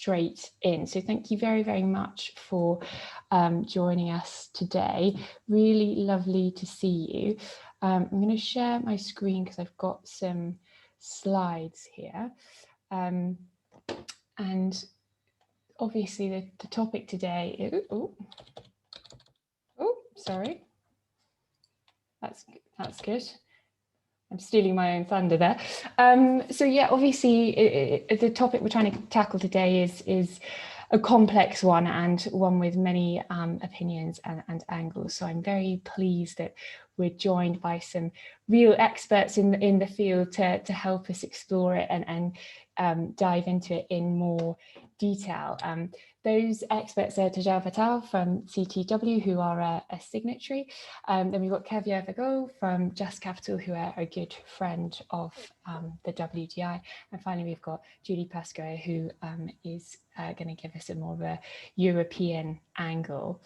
straight in. So thank you very, very much for joining us today. Really lovely to see you. I'm going to share my screen because I've got some slides here. And obviously the topic today is, sorry, that's good. I'm stealing my own thunder there. So yeah, obviously the topic we're trying to tackle today is a complex one and one with many opinions and angles. So I'm very pleased that we're joined by some real experts in the field to help us explore it and dive into it in more detail. Those experts are Tejal Patel from CTW, who are a signatory. Then we've got Kavya Vago from Just Capital, who are a good friend of the WDI. And finally, we've got Julie Pascoe, who is going to give us a more of a European angle.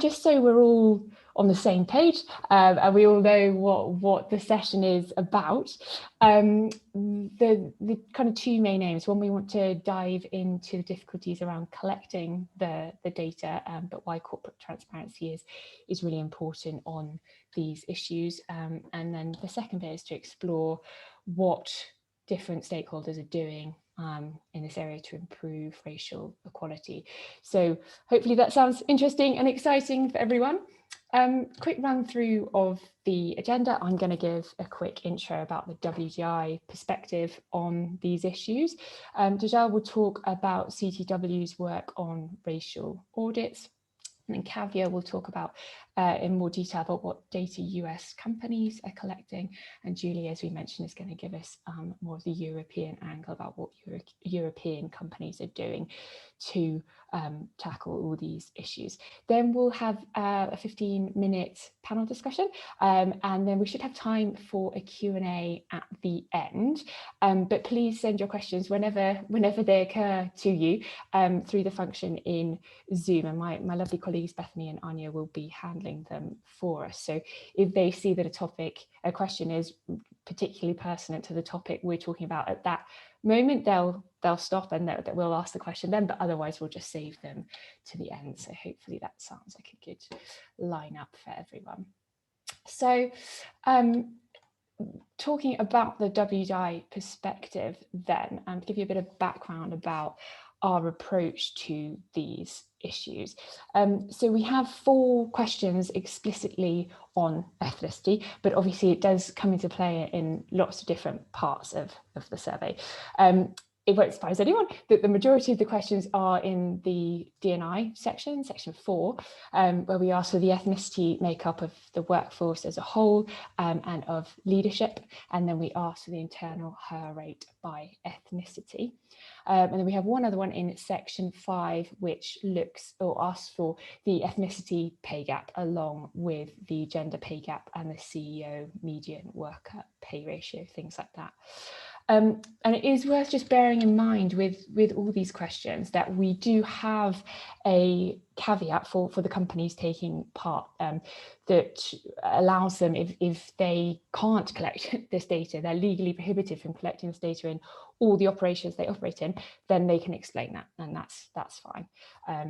Just so we're all on the same page and we all know what the session is about, the kind of two main aims. One, we want to dive into the difficulties around collecting the data, but why corporate transparency is really important on these issues. And then the second bit is to explore what different stakeholders are doing in this area to improve racial equality. So hopefully that sounds interesting and exciting for everyone. Quick run through of the agenda. I'm going to give a quick intro about the WDI perspective on these issues. Tejal will talk about CTW's work on racial audits. And then Kavya will talk about in more detail about what data US companies are collecting. And Julie, as we mentioned, is going to give us more of the European angle about what European companies are doing to tackle all these issues. Then we'll have a 15-minute panel discussion, and then we should have time for a Q&A at the end. But please send your questions whenever they occur to you through the function in Zoom, and my lovely colleagues Bethany and Anya will be handling them for us. So if they see that a question is particularly pertinent to the topic we're talking about at that moment, they'll stop and that we'll ask the question then, but otherwise we'll just save them to the end. So hopefully that sounds like a good lineup for everyone. So talking about the WDI perspective then, and to give you a bit of background about our approach to these issues. So we have 4 questions explicitly on ethnicity, but obviously it does come into play in lots of different parts of the survey. It won't surprise anyone that the majority of the questions are in the D&I section 4, where we ask for the ethnicity makeup of the workforce as a whole and of leadership. And then we ask for the internal HER rate by ethnicity. And then we have one other one in section 5, which looks or asks for the ethnicity pay gap along with the gender pay gap and the CEO median worker pay ratio, things like that. And it is worth just bearing in mind with all these questions that we do have a caveat for the companies taking part that allows them, if they can't collect this data, they're legally prohibited from collecting this data in all the operations they operate in, then they can explain that, and that's fine.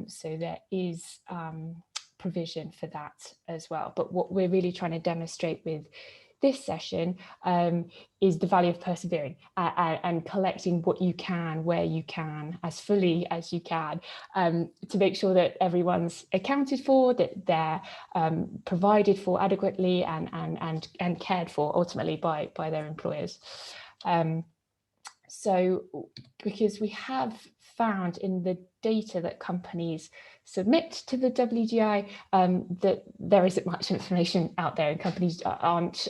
So there is provision for that as well. But what we're really trying to demonstrate with this session is the value of persevering and collecting what you can, where you can, as fully as you can, to make sure that everyone's accounted for, that they're provided for adequately and cared for ultimately by their employers. So because we have found in the data that companies submit to the WDI that there isn't much information out there, and companies aren't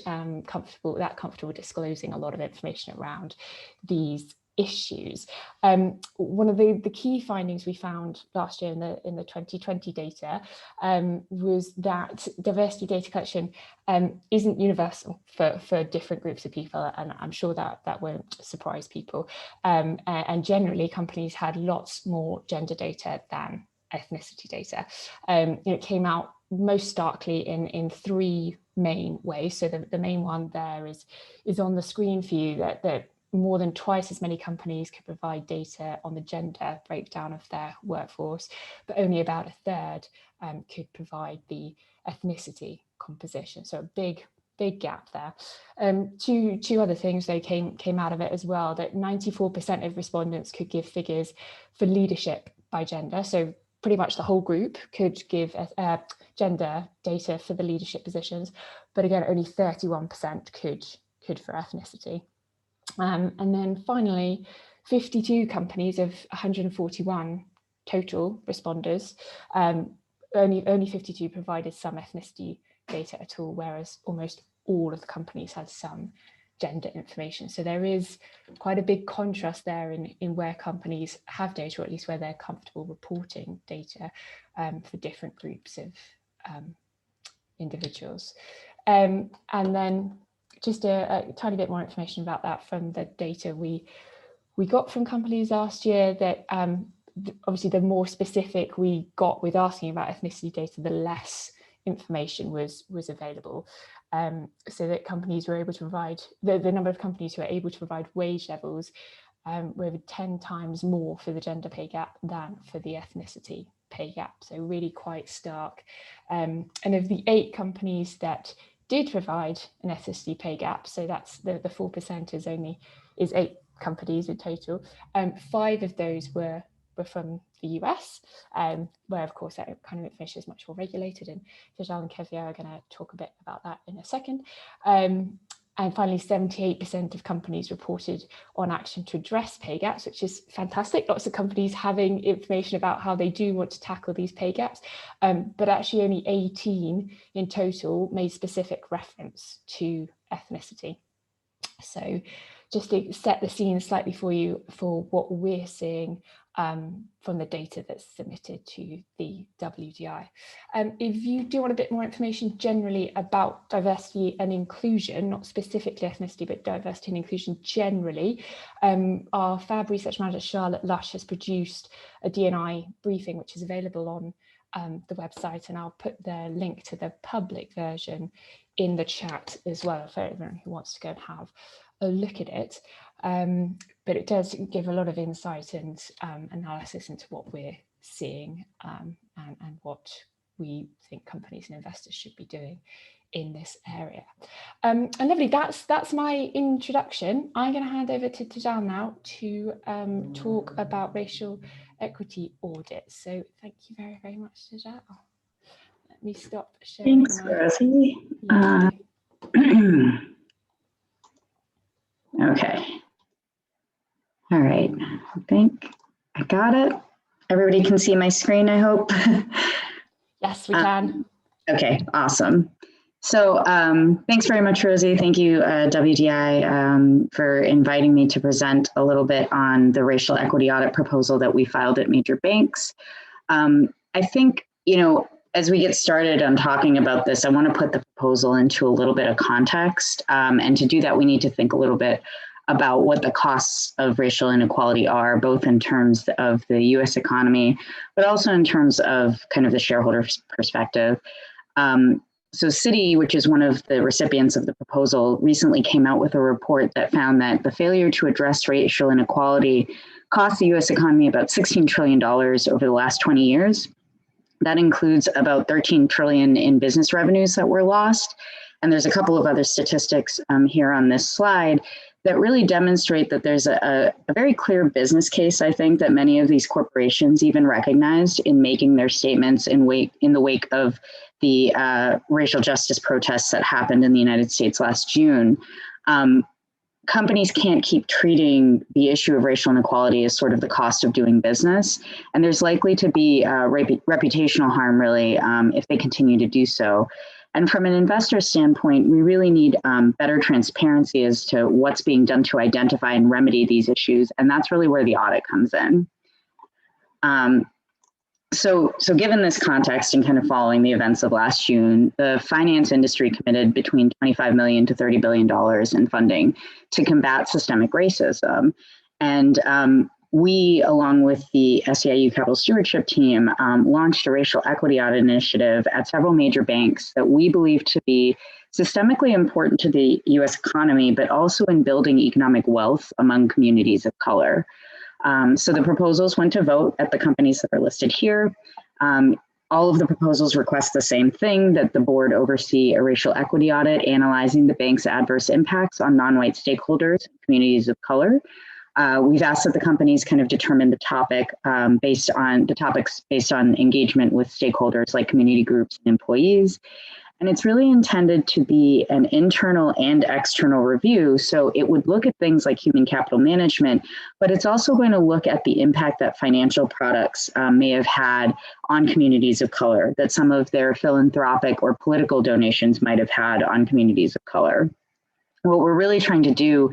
comfortable disclosing a lot of information around these issues. One of the key findings we found last year in the 2020 data was that diversity data collection isn't universal for different groups of people, and I'm sure that won't surprise people. And generally, companies had lots more gender data than ethnicity data. It came out most starkly in 3 main ways. So the main one there is on the screen for you, that more than twice as many companies could provide data on the gender breakdown of their workforce, but only about a third could provide the ethnicity composition. So a big gap there. Two other things though came out of it as well, that 94% of respondents could give figures for leadership by gender. So pretty much the whole group could give gender data for the leadership positions, but again, only 31% could for ethnicity. And then finally, 52 companies of 141 total responders, only 52 provided some ethnicity data at all, whereas almost all of the companies had some gender information. So there is quite a big contrast there in where companies have data, or at least where they're comfortable reporting data for different groups of individuals. And then just a tiny bit more information about that from the data we got from companies last year, that obviously the more specific we got with asking about ethnicity data, the less information was available. So that companies were able to provide, the number of companies who are able to provide wage levels were over 10 times more for the gender pay gap than for the ethnicity pay gap. So really quite stark. And of the 8 companies that did provide an ethnicity pay gap, so that's the 4% is 8 companies in total, 5 of those were from the US, where of course that kind of information is much more regulated, and Vijal and Kevya are going to talk a bit about that in a second. And finally, 78% of companies reported on action to address pay gaps, which is fantastic. Lots of companies having information about how they do want to tackle these pay gaps, but actually only 18 in total made specific reference to ethnicity. So just to set the scene slightly for you for what we're seeing from the data that's submitted to the WDI. If you do want a bit more information generally about diversity and inclusion, not specifically ethnicity, but diversity and inclusion generally, our FAB research manager, Charlotte Lush, has produced a D&I briefing, which is available on the website, and I'll put the link to the public version in the chat as well for everyone who wants to go and have a look at it. But it does give a lot of insight and analysis into what we're seeing and what we think companies and investors should be doing in this area. And lovely, that's my introduction. I'm going to hand over to Vijal now to talk about racial equity audits. So thank you very, very much, Vijal. Let me stop sharing. Thanks, Rosie. Okay. All right. I think I got it. Everybody can see my screen, I hope. Yes, we can. Okay, awesome. So thanks very much, Rosie. Thank you, WDI, for inviting me to present a little bit on the racial equity audit proposal that we filed at major banks. I think, as we get started on talking about this, I want to put the proposal into a little bit of context. And to do that, we need to think a little bit about what the costs of racial inequality are, both in terms of the US economy, but also in terms of kind of the shareholder's perspective. So Citi, which is one of the recipients of the proposal, recently came out with a report that found that the failure to address racial inequality cost the US economy about $16 trillion over the last 20 years. That includes about 13 trillion in business revenues that were lost. And there's a couple of other statistics here on this slide that really demonstrate that there's a very clear business case, I think, that many of these corporations even recognized in making their statements in the wake of the racial justice protests that happened in the United States last June. Companies can't keep treating the issue of racial inequality as sort of the cost of doing business. And there's likely to be reputational harm, really, if they continue to do so. And from an investor standpoint, we really need better transparency as to what's being done to identify and remedy these issues. And that's really where the audit comes in. So given this context and kind of following the events of last June, the finance industry committed between $25 million to $30 billion in funding to combat systemic racism. And we, along with the SEIU Capital Stewardship team, launched a racial equity audit initiative at several major banks that we believe to be systemically important to the US economy, but also in building economic wealth among communities of color. So the proposals went to vote at the companies that are listed here. All of the proposals request the same thing, that the board oversee a racial equity audit analyzing the bank's adverse impacts on non-white stakeholders, communities of color. We've asked that the companies kind of determine the topic based on engagement with stakeholders like community groups and employees. And it's really intended to be an internal and external review. So it would look at things like human capital management, but it's also going to look at the impact that financial products may have had on communities of color, that some of their philanthropic or political donations might have had on communities of color. What we're really trying to do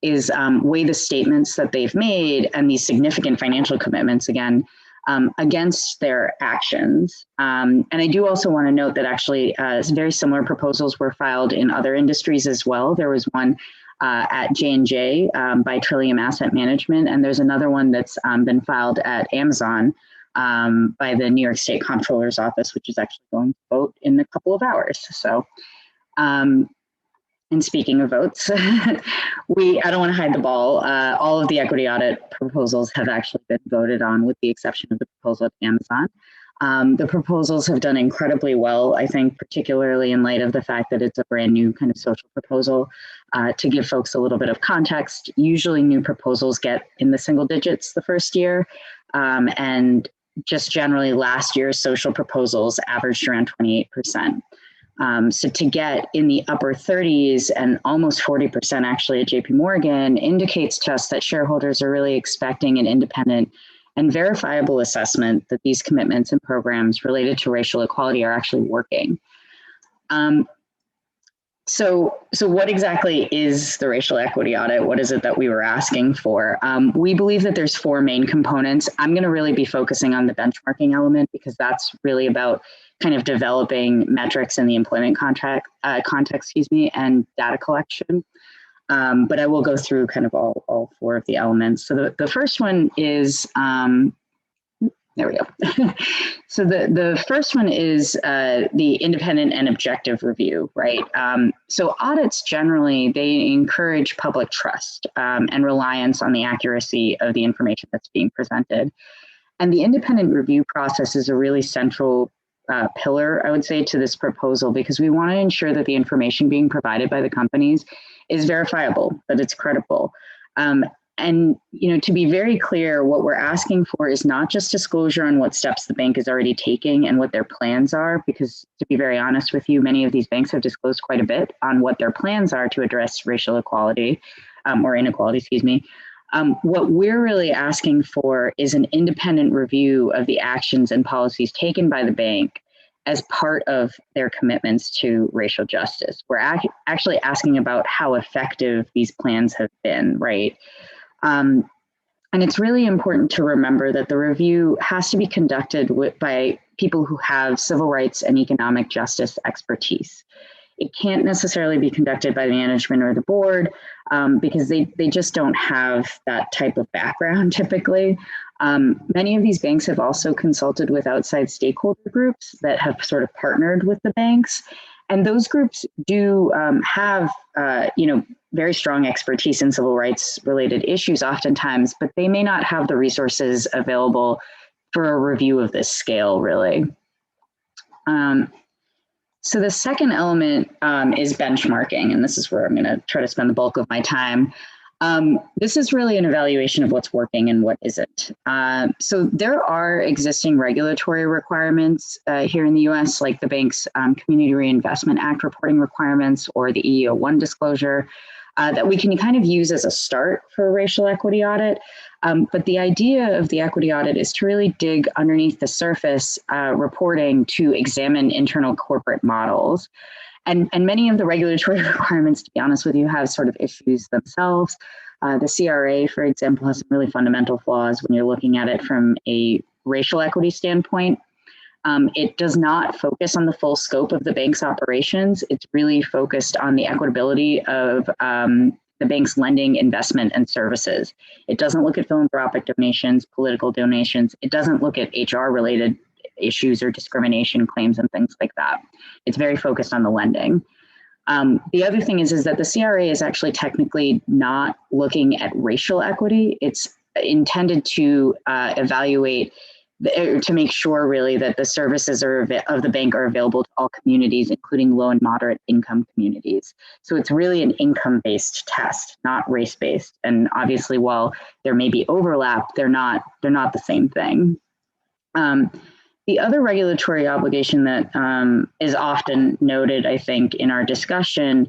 is weigh the statements that they've made and these significant financial commitments, again, against their actions. And I do also want to note that actually very similar proposals were filed in other industries as well. There was one at J&J by Trillium Asset Management, and there's another one that's been filed at Amazon by the New York State Comptroller's Office, which is actually going to vote in a couple of hours. So, and speaking of votes, I don't want to hide the ball. All of the equity audit proposals have actually been voted on, with the exception of the proposal at Amazon. The proposals have done incredibly well, I think, particularly in light of the fact that it's a brand new kind of social proposal. To give folks a little bit of context, usually new proposals get in the single digits the first year. And just generally last year's social proposals averaged around 28%. So to get in the upper 30s and almost 40% actually at JP Morgan indicates to us that shareholders are really expecting an independent and verifiable assessment that these commitments and programs related to racial equality are actually working. So what exactly is the racial equity audit? What is it that we were asking for? We believe that there's four main components. I'm going to really be focusing on the benchmarking element because that's really about kind of developing metrics in the employment context, and data collection. But I will go through kind of all four of the elements. So the first one is, there we go. So the first one is the independent and objective review, right? So audits generally, they encourage public trust and reliance on the accuracy of the information that's being presented. And the independent review process is a really central pillar, I would say, to this proposal, because we want to ensure that the information being provided by the companies is verifiable, that it's credible. And, to be very clear, what we're asking for is not just disclosure on what steps the bank is already taking and what their plans are, because to be very honest with you, many of these banks have disclosed quite a bit on what their plans are to address racial equality or inequality, excuse me. What we're really asking for is an independent review of the actions and policies taken by the bank as part of their commitments to racial justice. We're actually asking about how effective these plans have been, right? And it's really important to remember that the review has to be conducted by people who have civil rights and economic justice expertise. It can't necessarily be conducted by the management or the board because they just don't have that type of background typically. Many of these banks have also consulted with outside stakeholder groups that have sort of partnered with the banks. And those groups do have, very strong expertise in civil rights related issues oftentimes, but they may not have the resources available for a review of this scale, really. So the second element is benchmarking, and this is where I'm going to try to spend the bulk of my time. This is really an evaluation of what's working and what isn't. So there are existing regulatory requirements here in the US, like the bank's Community Reinvestment Act reporting requirements or the EEO-1 disclosure that we can kind of use as a start for a racial equity audit. But the idea of the equity audit is to really dig underneath the surface reporting to examine internal corporate models. And many of the regulatory requirements, to be honest with you, have sort of issues themselves. The CRA, for example, has some really fundamental flaws when you're looking at it from a racial equity standpoint. It does not focus on the full scope of the bank's operations. It's really focused on the equitability of the bank's lending, investment, and services. It doesn't look at philanthropic donations, political donations. It doesn't look at HR-related issues or discrimination claims and things like that. It's very focused on the lending. The other thing is that the CRA is actually technically not looking at racial equity. It's intended to evaluate, to make sure really that the services of the bank are available to all communities, including low and moderate income communities. So it's really an income-based test, not race-based. And obviously, while there may be overlap, they're not the same thing. The other regulatory obligation that is often noted, I think, in our discussion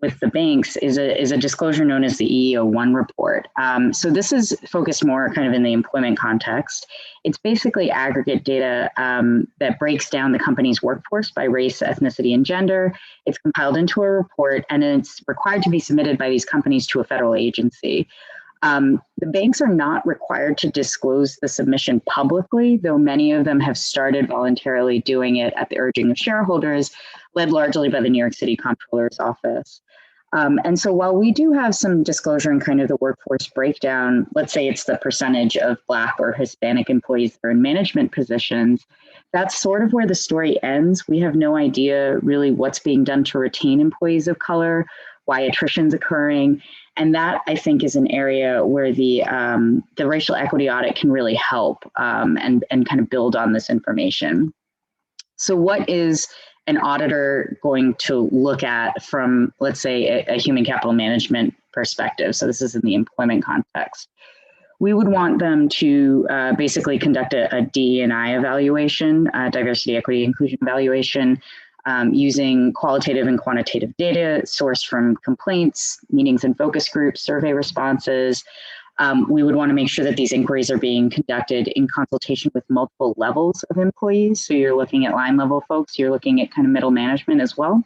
with the banks is a disclosure known as the EEO-1 report. So this is focused more kind of in the employment context. It's basically aggregate data that breaks down the company's workforce by race, ethnicity, and gender. It's compiled into a report, and it's required to be submitted by these companies to a federal agency. The banks are not required to disclose the submission publicly, though many of them have started voluntarily doing it at the urging of shareholders, led largely by the New York City Comptroller's Office. And so while we do have some disclosure in kind of the workforce breakdown, let's say it's the percentage of Black or Hispanic employees that are in management positions, that's sort of where the story ends. We have no idea really what's being done to retain employees of color, why attrition's occurring. And that, I think, is an area where the racial equity audit can really help and kind of build on this information. So what is an auditor going to look at from, let's say, a human capital management perspective? So this is in the employment context. We would want them to basically conduct a DE&I evaluation, diversity, equity, inclusion evaluation, using qualitative and quantitative data sourced from complaints, meetings and focus groups, survey responses. We would want to make sure that these inquiries are being conducted in consultation with multiple levels of employees. So you're looking at line level folks, you're looking at kind of middle management as well.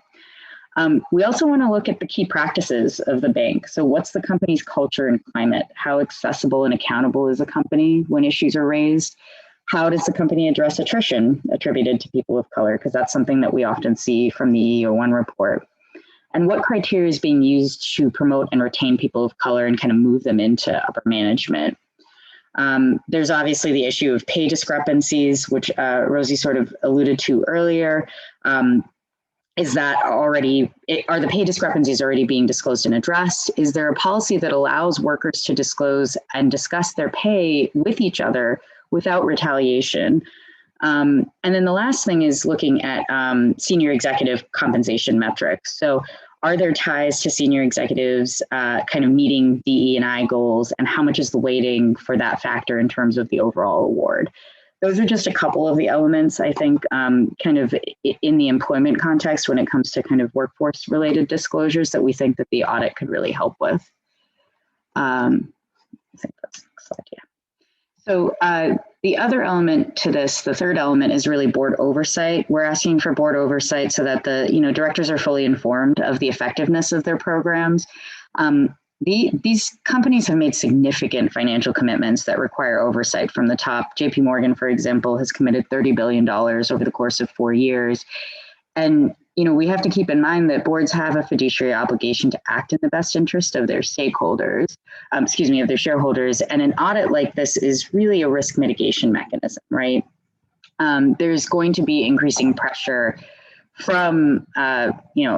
We also want to look at the key practices of the bank. So what's the company's culture and climate? How accessible and accountable is the company when issues are raised? How does the company address attrition attributed to people of color? Because that's something that we often see from the EEO-1 report. And what criteria is being used to promote and retain people of color and kind of move them into upper management? There's obviously the issue of pay discrepancies, which Rosie sort of alluded to earlier. Is that already, are the pay discrepancies already being disclosed and addressed? Is there a policy that allows workers to disclose and discuss their pay with each other without retaliation? And then the last thing is looking at senior executive compensation metrics. So are there ties to senior executives kind of meeting DE&I goals, and how much is the weighting for that factor in terms of the overall award? Those are just a couple of the elements, I think, kind of in the employment context when it comes to kind of workforce related disclosures that we think that the audit could really help with. I think that's the next slide, yeah. So the other element to this, the third element, is really board oversight. We're asking for board oversight so that the directors are fully informed of the effectiveness of their programs. These companies have made significant financial commitments that require oversight from the top. JP Morgan, for example, has committed $30 billion over the course of 4 years. And we have to keep in mind that boards have a fiduciary obligation to act in the best interest of their stakeholders, of their shareholders. And an audit like this is really a risk mitigation mechanism, right? There's going to be increasing pressure from a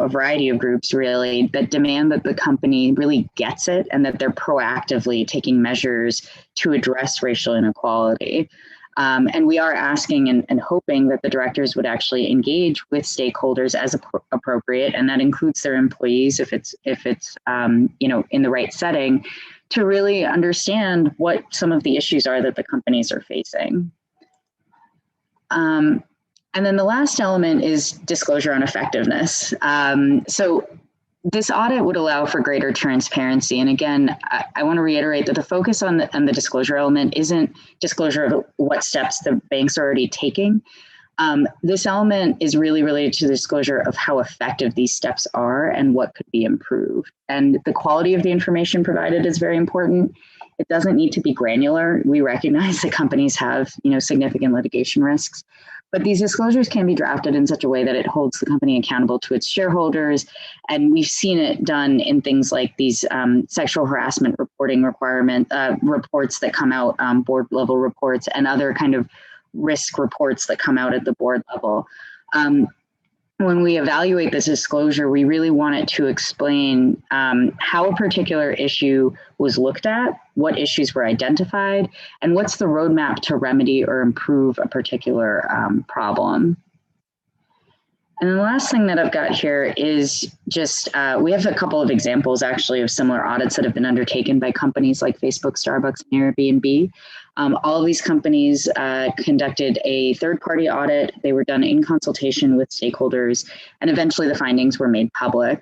variety of groups really that demand that the company really gets it and that they're proactively taking measures to address racial inequality. And we are asking and hoping that the directors would actually engage with stakeholders as appropriate, and that includes their employees if it's in the right setting, to really understand what some of the issues are that the companies are facing. And then the last element is disclosure on effectiveness. So this audit would allow for greater transparency. And again, I want to reiterate that the focus on the disclosure element isn't disclosure of what steps the bank's are already taking. This element is really related to the disclosure of how effective these steps are and what could be improved. And the quality of the information provided is very important. It doesn't need to be granular. We recognize that companies have, significant litigation risks, But these disclosures can be drafted in such a way that it holds the company accountable to its shareholders. And we've seen it done in things like these sexual harassment reporting reports that come out, board level reports, and other kind of risk reports that come out at the board level. When we evaluate this disclosure, we really want it to explain how a particular issue was looked at, what issues were identified, and what's the roadmap to remedy or improve a particular problem. And then the last thing that I've got here is just, we have a couple of examples actually of similar audits that have been undertaken by companies like Facebook, Starbucks, and Airbnb. All of these companies conducted a third-party audit. They were done in consultation with stakeholders, and eventually the findings were made public.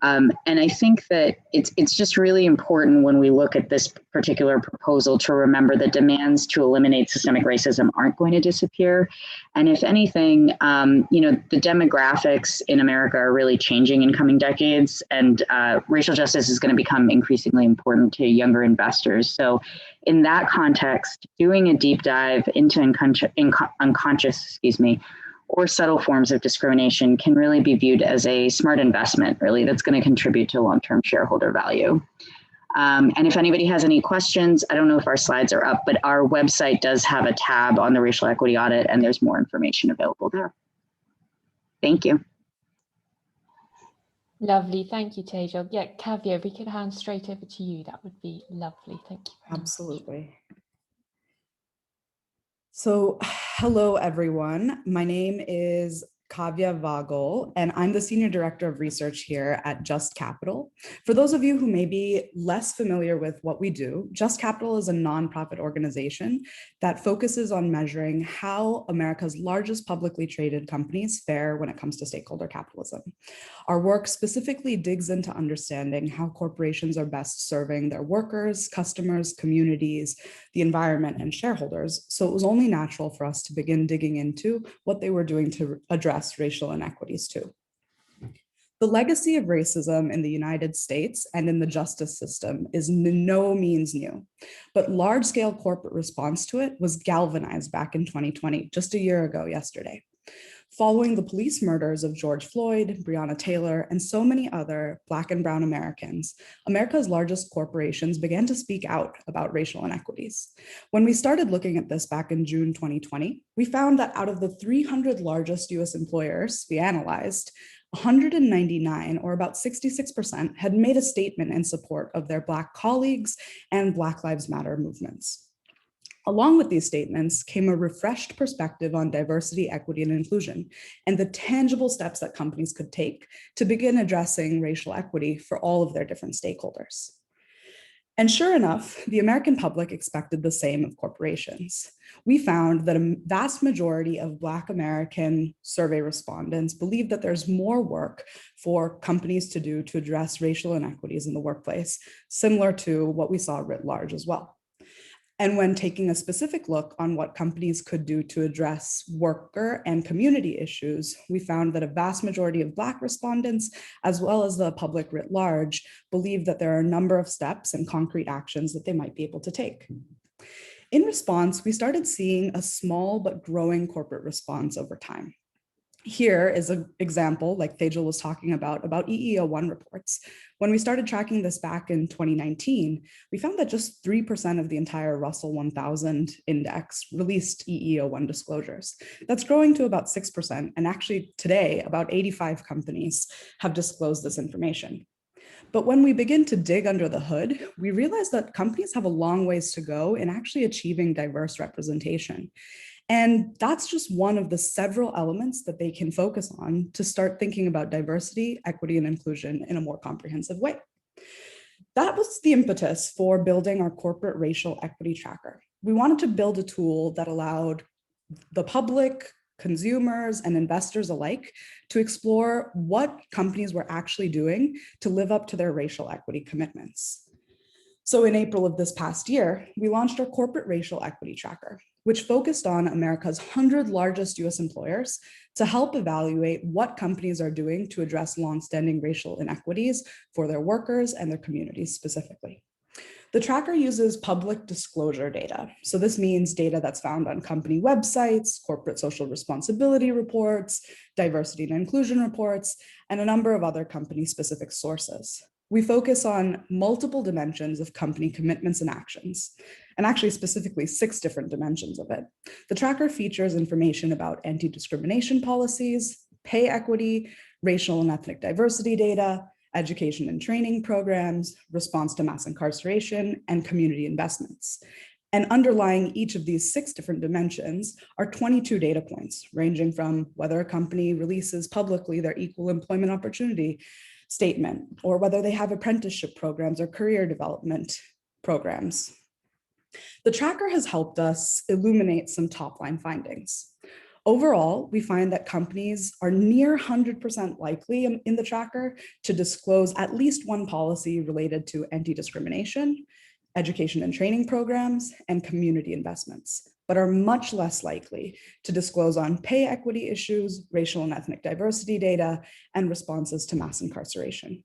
And I think that it's just really important when we look at this particular proposal to remember that demands to eliminate systemic racism aren't going to disappear. And if anything, the demographics in America are really changing in coming decades, and racial justice is going to become increasingly important to younger investors. So in that context, doing a deep dive into unconscious, or subtle forms of discrimination can really be viewed as a smart investment, really, that's going to contribute to long-term shareholder value. And if anybody has any questions, I don't know if our slides are up, but our website does have a tab on the racial equity audit, and there's more information available there. Thank you. Lovely, thank you, Tejal. Yeah, Kavya, if we could hand straight over to you, that would be lovely. Thank you. Absolutely. So, hello, everyone. My name is Kavya Vagel, and I'm the Senior Director of Research here at Just Capital. For those of you who may be less familiar with what we do, Just Capital is a nonprofit organization that focuses on measuring how America's largest publicly traded companies fare when it comes to stakeholder capitalism. Our work specifically digs into understanding how corporations are best serving their workers, customers, communities, the environment, and shareholders. So it was only natural for us to begin digging into what they were doing to address racial inequities too. The legacy of racism in the United States and in the justice system is no means new, but large-scale corporate response to it was galvanized back in 2020, just a year ago yesterday. Following the police murders of George Floyd, Breonna Taylor, and so many other Black and Brown Americans, America's largest corporations began to speak out about racial inequities. When we started looking at this back in June 2020, we found that out of the 300 largest US employers we analyzed, 199, or about 66%, had made a statement in support of their Black colleagues and Black Lives Matter movements. Along with these statements came a refreshed perspective on diversity, equity, and inclusion, and the tangible steps that companies could take to begin addressing racial equity for all of their different stakeholders. And sure enough, the American public expected the same of corporations. We found that a vast majority of Black American survey respondents believe that there's more work for companies to do to address racial inequities in the workplace, similar to what we saw writ large as well. And when taking a specific look on what companies could do to address worker and community issues, we found that a vast majority of Black respondents, as well as the public writ large, believe that there are a number of steps and concrete actions that they might be able to take. In response, we started seeing a small but growing corporate response over time. Here is an example, like Tejal was talking about EEO1 reports. When we started tracking this back in 2019, we found that just 3% of the entire Russell 1000 index released EEO1 disclosures. That's growing to about 6%, and actually today, about 85 companies have disclosed this information. But when we begin to dig under the hood, we realize that companies have a long ways to go in actually achieving diverse representation. And that's just one of the several elements that they can focus on to start thinking about diversity, equity, and inclusion in a more comprehensive way. That was the impetus for building our corporate racial equity tracker. We wanted to build a tool that allowed the public, consumers, and investors alike to explore what companies were actually doing to live up to their racial equity commitments. So in April of this past year, we launched our corporate racial equity tracker, which focused on America's 100 largest US employers to help evaluate what companies are doing to address longstanding racial inequities for their workers and their communities specifically. The tracker uses public disclosure data. So this means data that's found on company websites, corporate social responsibility reports, diversity and inclusion reports, and a number of other company-specific sources. We focus on multiple dimensions of company commitments and actions, and actually specifically 6 different dimensions of it. The tracker features information about anti-discrimination policies, pay equity, racial and ethnic diversity data, education and training programs, response to mass incarceration, and community investments. And underlying each of these 6 different dimensions are 22 data points, ranging from whether a company releases publicly their equal employment opportunity statement, or whether they have apprenticeship programs or career development programs. The tracker has helped us illuminate some top-line findings. Overall, we find that companies are near 100% likely in the tracker to disclose at least one policy related to anti-discrimination, education and training programs, and community investments, but are much less likely to disclose on pay equity issues, racial and ethnic diversity data, and responses to mass incarceration.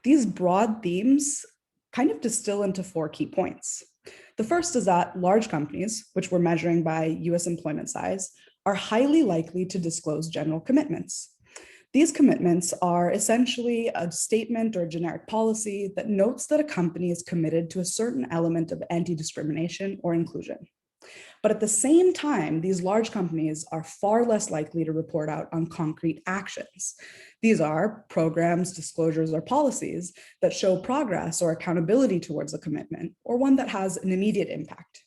These broad themes kind of distill into 4 key points. The first is that large companies, which we're measuring by US employment size, are highly likely to disclose general commitments. These commitments are essentially a statement or generic policy that notes that a company is committed to a certain element of anti-discrimination or inclusion. But at the same time, these large companies are far less likely to report out on concrete actions. These are programs, disclosures, or policies that show progress or accountability towards a commitment, or one that has an immediate impact.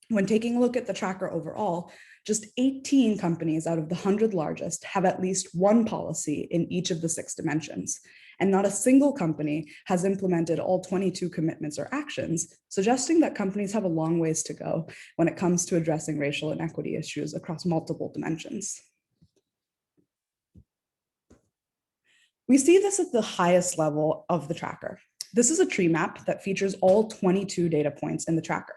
When taking a look at the tracker overall, just 18 companies out of the 100 largest have at least one policy in each of the 6 dimensions, and not a single company has implemented all 22 commitments or actions, suggesting that companies have a long ways to go when it comes to addressing racial inequity issues across multiple dimensions. We see this at the highest level of the tracker. This is a tree map that features all 22 data points in the tracker.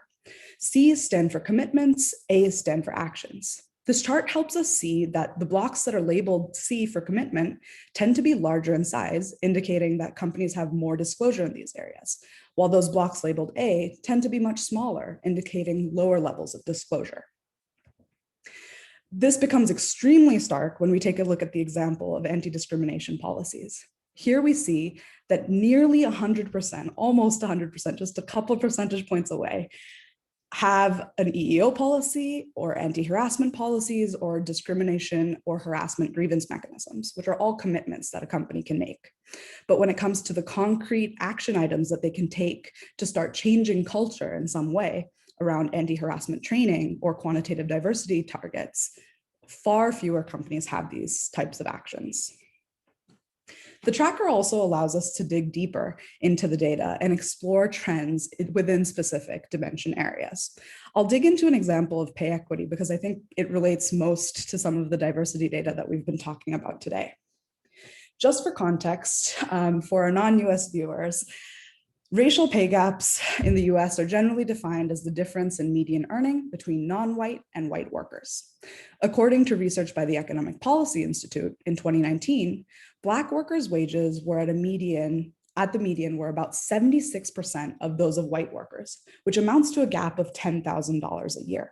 C's stand for commitments, A's stand for actions. This chart helps us see that the blocks that are labeled C for commitment tend to be larger in size, indicating that companies have more disclosure in these areas, while those blocks labeled A tend to be much smaller, indicating lower levels of disclosure. This becomes extremely stark when we take a look at the example of anti-discrimination policies. Here we see that nearly 100%, almost 100%, just a couple percentage points away, have an EEO policy or anti-harassment policies or discrimination or harassment grievance mechanisms, which are all commitments that a company can make. But when it comes to the concrete action items that they can take to start changing culture in some way around anti-harassment training or quantitative diversity targets, far fewer companies have these types of actions. The tracker also allows us to dig deeper into the data and explore trends within specific dimension areas. I'll dig into an example of pay equity because I think it relates most to some of the diversity data that we've been talking about today. Just for context, for our non-US viewers, racial pay gaps in the US are generally defined as the difference in median earning between non-white and white workers. According to research by the Economic Policy Institute in 2019, Black workers' wages were at the median were about 76% of those of white workers, which amounts to a gap of $10,000 a year.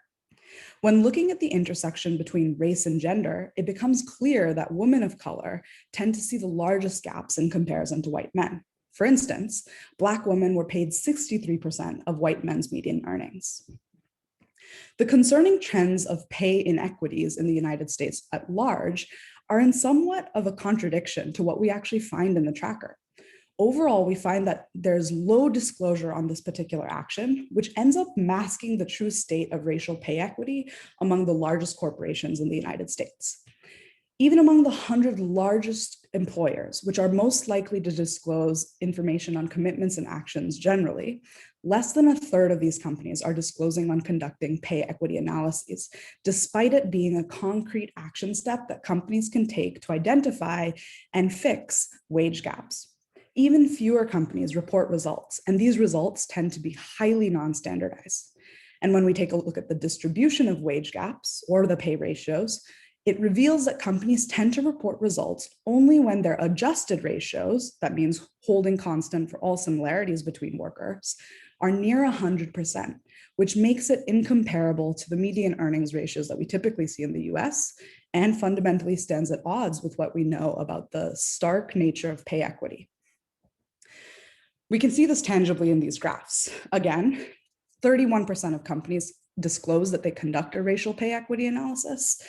When looking at the intersection between race and gender, it becomes clear that women of color tend to see the largest gaps in comparison to white men. For instance, Black women were paid 63% of white men's median earnings. The concerning trends of pay inequities in the United States at large are in somewhat of a contradiction to what we actually find in the tracker. Overall, we find that there's low disclosure on this particular action, which ends up masking the true state of racial pay equity among the largest corporations in the United States. Even among the 100 largest employers, which are most likely to disclose information on commitments and actions generally, less than a third of these companies are disclosing on conducting pay equity analyses, despite it being a concrete action step that companies can take to identify and fix wage gaps. Even fewer companies report results, and these results tend to be highly non-standardized. And when we take a look at the distribution of wage gaps or the pay ratios, it reveals that companies tend to report results only when their adjusted ratios, that means holding constant for all similarities between workers, are near 100%, which makes it incomparable to the median earnings ratios that we typically see in the US, and fundamentally stands at odds with what we know about the stark nature of pay equity. We can see this tangibly in these graphs. Again, 31% of companies disclose that they conduct a racial pay equity analysis.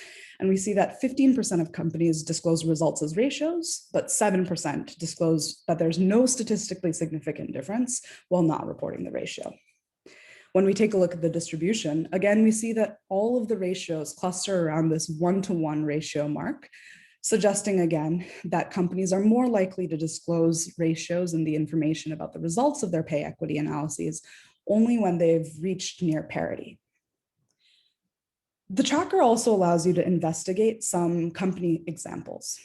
And we see that 15% of companies disclose results as ratios, but 7% disclose that there's no statistically significant difference while not reporting the ratio. When we take a look at the distribution, again, we see that all of the ratios cluster around this 1-to-1 ratio mark, suggesting again that companies are more likely to disclose ratios and the information about the results of their pay equity analyses only when they've reached near parity. The tracker also allows you to investigate some company examples.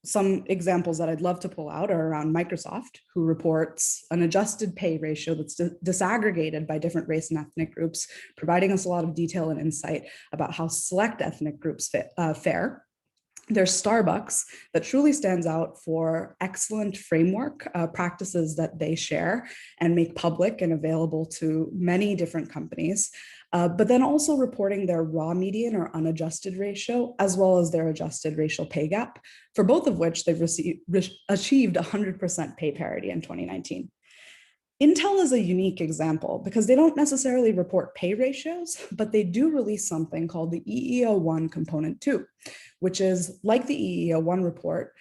Some examples that I'd love to pull out are around Microsoft, who reports an adjusted pay ratio that's disaggregated by different race and ethnic groups, providing us a lot of detail and insight about how select ethnic groups fare. There's Starbucks that truly stands out for excellent framework practices that they share and make public and available to many different companies, but then also reporting their raw median or unadjusted ratio, as well as their adjusted racial pay gap, for both of which they've achieved 100% pay parity in 2019. Intel is a unique example because they don't necessarily report pay ratios, but they do release something called the EEO1 Component 2, which is like the EEO1 report,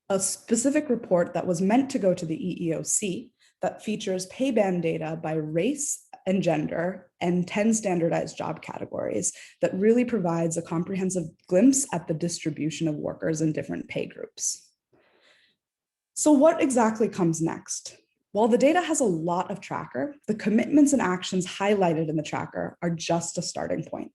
a specific report that was meant to go to the EEOC that features pay band data by race and gender and 10 standardized job categories that really provides a comprehensive glimpse at the distribution of workers in different pay groups. So what exactly comes next? While the data has a lot of tracker, the commitments and actions highlighted in the tracker are just a starting point.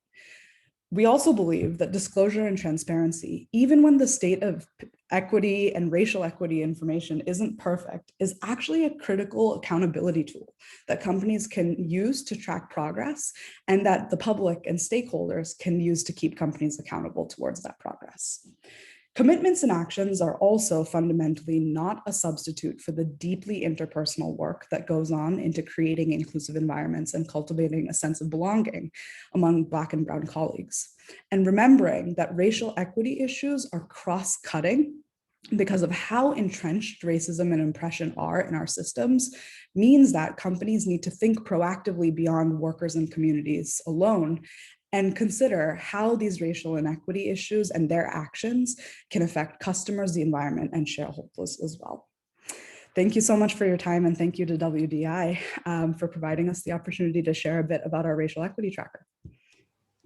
We also believe that disclosure and transparency, even when the state of equity and racial equity information isn't perfect, is actually a critical accountability tool that companies can use to track progress and that the public and stakeholders can use to keep companies accountable towards that progress. Commitments and actions are also fundamentally not a substitute for the deeply interpersonal work that goes on into creating inclusive environments and cultivating a sense of belonging among Black and Brown colleagues. And remembering that racial equity issues are cross-cutting because of how entrenched racism and oppression are in our systems means that companies need to think proactively beyond workers and communities alone and consider how these racial inequity issues and their actions can affect customers, the environment, and shareholders as well. Thank you so much for your time, and thank you to WDI for providing us the opportunity to share a bit about our racial equity tracker.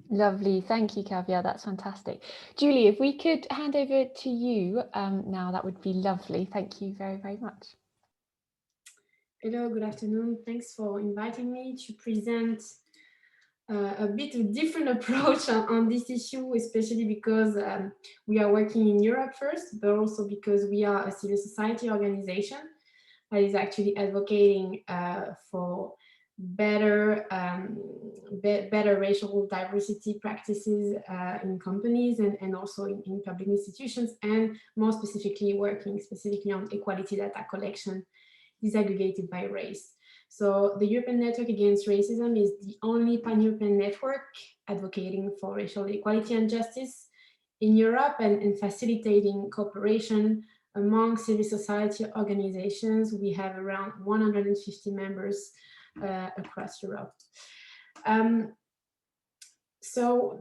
Lovely, thank you, Kavya, that's fantastic. Julie, if we could hand over to you now, that would be lovely. Thank you very, very much. Hello, good afternoon. Thanks for inviting me to present a bit of different approach on this issue, especially because we are working in Europe first, but also because we are a civil society organization that is actually advocating for better racial diversity practices in companies and also in public institutions, and more specifically working specifically on equality data collection disaggregated by race. So the European Network Against Racism is the only pan-European network advocating for racial equality and justice in Europe and facilitating cooperation among civil society organizations. We have around 150 members across Europe. So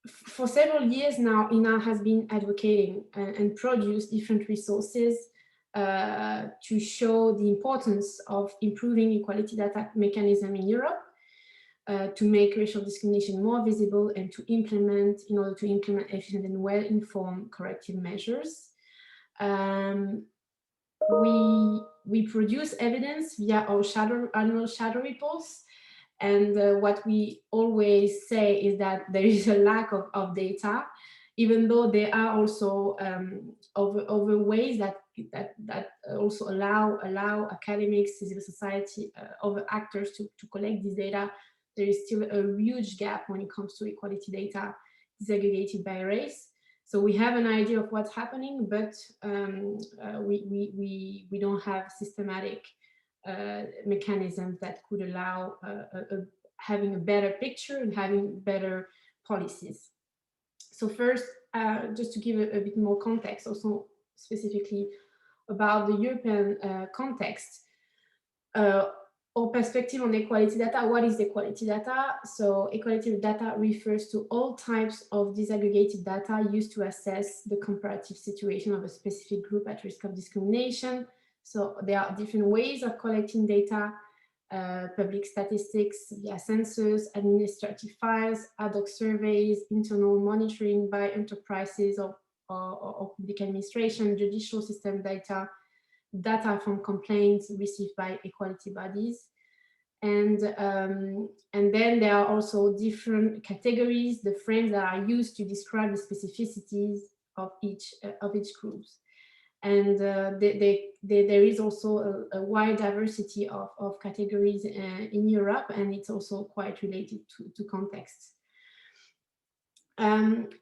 for several years now, ENAR has been advocating and produced different resources to show the importance of improving equality data mechanism in Europe, to make racial discrimination more visible and to implement, in order to implement efficient and well-informed corrective measures. We produce evidence via our annual shadow reports, and what we always say is that there is a lack of data, even though there are also other ways that also allow academics, civil society, other actors to collect this data. There is still a huge gap when it comes to equality data disaggregated by race. So we have an idea of what's happening, but we don't have systematic mechanisms that could allow having a better picture and having better policies. So first, just to give a bit more context, also specifically about the European context, our perspective on equality data. What is equality data? So equality data refers to all types of disaggregated data used to assess the comparative situation of a specific group at risk of discrimination. So there are different ways of collecting data, public statistics via census, administrative files, ad hoc surveys, internal monitoring by enterprises or public administration, judicial system data, data from complaints received by equality bodies. And then there are also different categories, the frames that are used to describe the specificities of each group. And there is also a wide diversity of categories in Europe, and it's also quite related to context. And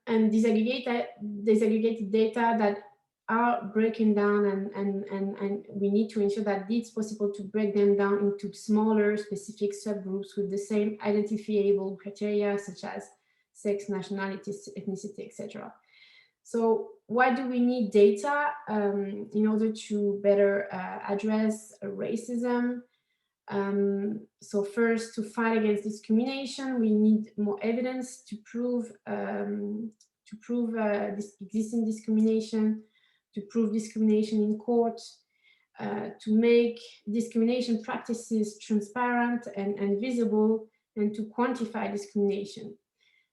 disaggregated data that are broken down, and we need to ensure that it's possible to break them down into smaller specific subgroups with the same identifiable criteria such as sex, nationality, ethnicity, etc. So why do we need data in order to better address racism? So first, to fight against discrimination, we need more evidence to prove this existing discrimination, to prove discrimination in court, to make discrimination practices transparent and visible, and to quantify discrimination.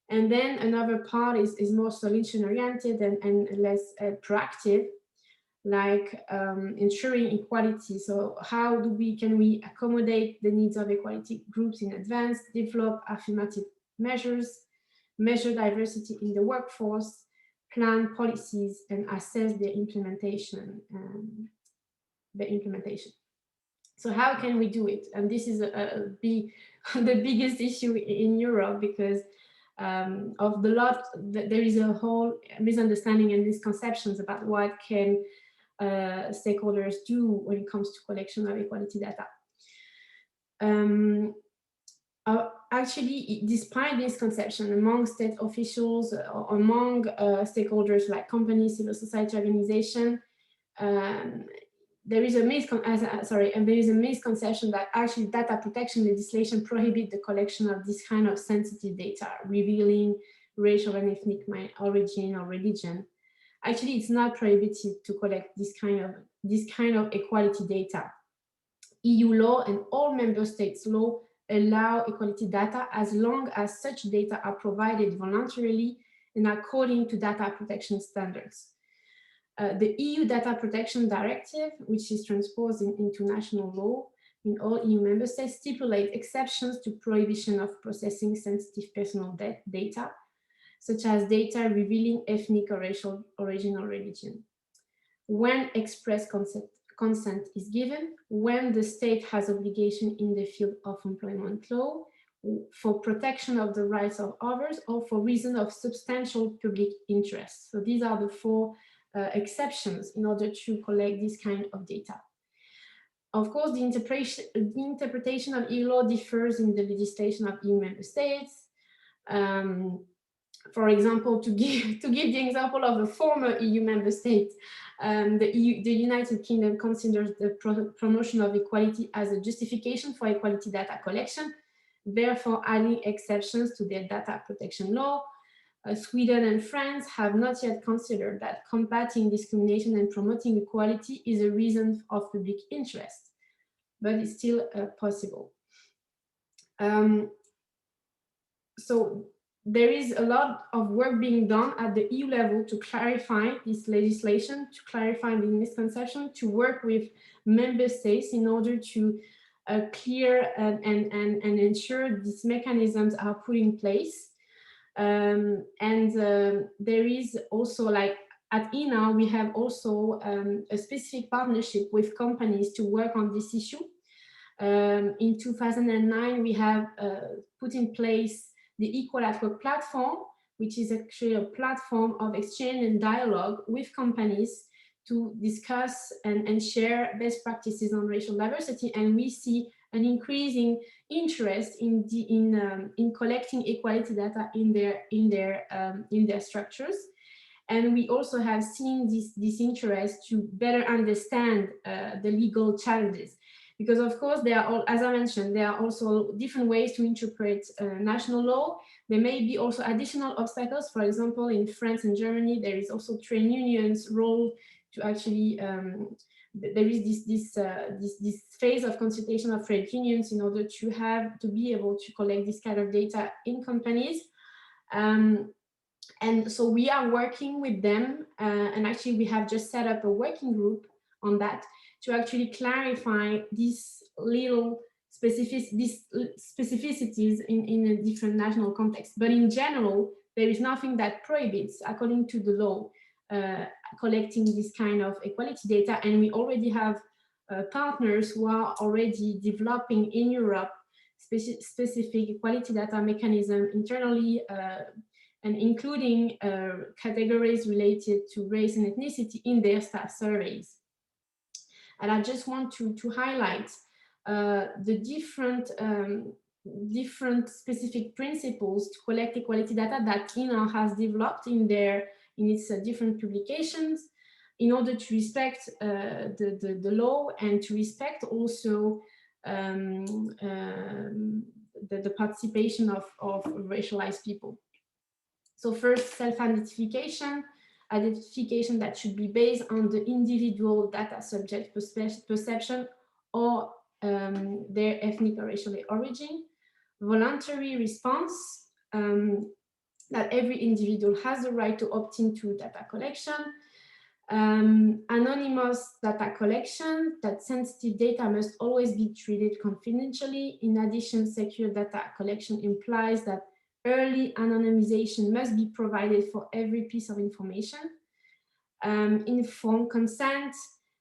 And then another part is more solution-oriented and less proactive, like ensuring equality. So how can we accommodate the needs of equality groups in advance, develop affirmative measures, measure diversity in the workforce, plan policies, and assess their implementation. So how can we do it? And this is the biggest issue in Europe, because there is a whole misunderstanding and misconceptions about what can stakeholders do when it comes to collection of equality data. Actually, despite this conception among state officials, among stakeholders like companies, civil society organizations, there is a misconception that actually data protection legislation prohibits the collection of this kind of sensitive data, revealing racial and ethnic origin or religion. Actually, it's not prohibited to collect this kind of equality data. EU law and all member states' law allow equality data as long as such data are provided voluntarily and according to data protection standards. The EU Data Protection Directive, which is transposed into national law in all EU member states, stipulates exceptions to prohibition of processing sensitive personal data, such as data revealing ethnic or racial origin or religion, when express consent is given, when the state has obligation in the field of employment law, for protection of the rights of others, or for reason of substantial public interest. So these are the four exceptions in order to collect this kind of data. Of course, the interpretation of EU law differs in the legislation of EU member states. For example, to give the example of a former EU member state, the United Kingdom considers the promotion of equality as a justification for equality data collection, therefore adding exceptions to their data protection law. Sweden and France have not yet considered that combating discrimination and promoting equality is a reason of public interest, but it's still possible. So there is a lot of work being done at the EU level to clarify this legislation, to clarify the misconception, to work with member states in order to clear and ensure these mechanisms are put in place. There is also, like at ENAR, we have also a specific partnership with companies to work on this issue. In 2009, we have put in place the Equal at Work platform, which is actually a platform of exchange and dialogue with companies to discuss and share best practices on racial diversity, and we see an increasing interest in collecting equality data in their structures. And we also have seen this interest to better understand the legal challenges, because of course there are, as I mentioned, there are also different ways to interpret national law. There may be also additional obstacles. For example, in France and Germany, there is also trade unions' role to actually there is this phase of consultation of trade unions in order to be able to collect this kind of data in companies. And so we are working with them, and actually we have just set up a working group on that to actually clarify these little specificities in a different national context. But in general, there is nothing that prohibits, according to the law, collecting this kind of equality data. And we already have partners who are already developing in Europe specific equality data mechanism internally, and including categories related to race and ethnicity in their staff surveys. And I just want to highlight the different specific principles to collect equality data that ENAR has developed in its different publications, in order to respect the law and to respect also the participation of racialized people. So first, self-identification, identification that should be based on the individual data subject perception or their ethnic or racial origin. Voluntary response, that every individual has the right to opt into data collection. Anonymous data collection, that sensitive data must always be treated confidentially. In addition, secure data collection implies that early anonymization must be provided for every piece of information. Informed consent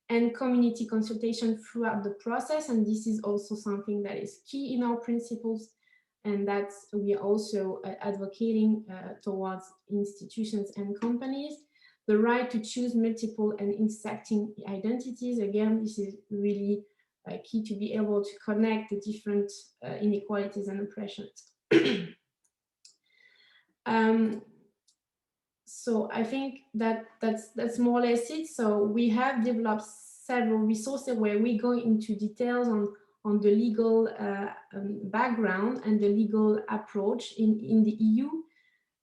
and community consultation throughout the process, and this is also something that is key in our principles, and that we are also advocating towards institutions and companies. The right to choose multiple and intersecting identities. Again, this is really key to be able to connect the different inequalities and oppressions. So I think that's more or less it. So we have developed several resources where we go into details on the legal background and the legal approach in the EU.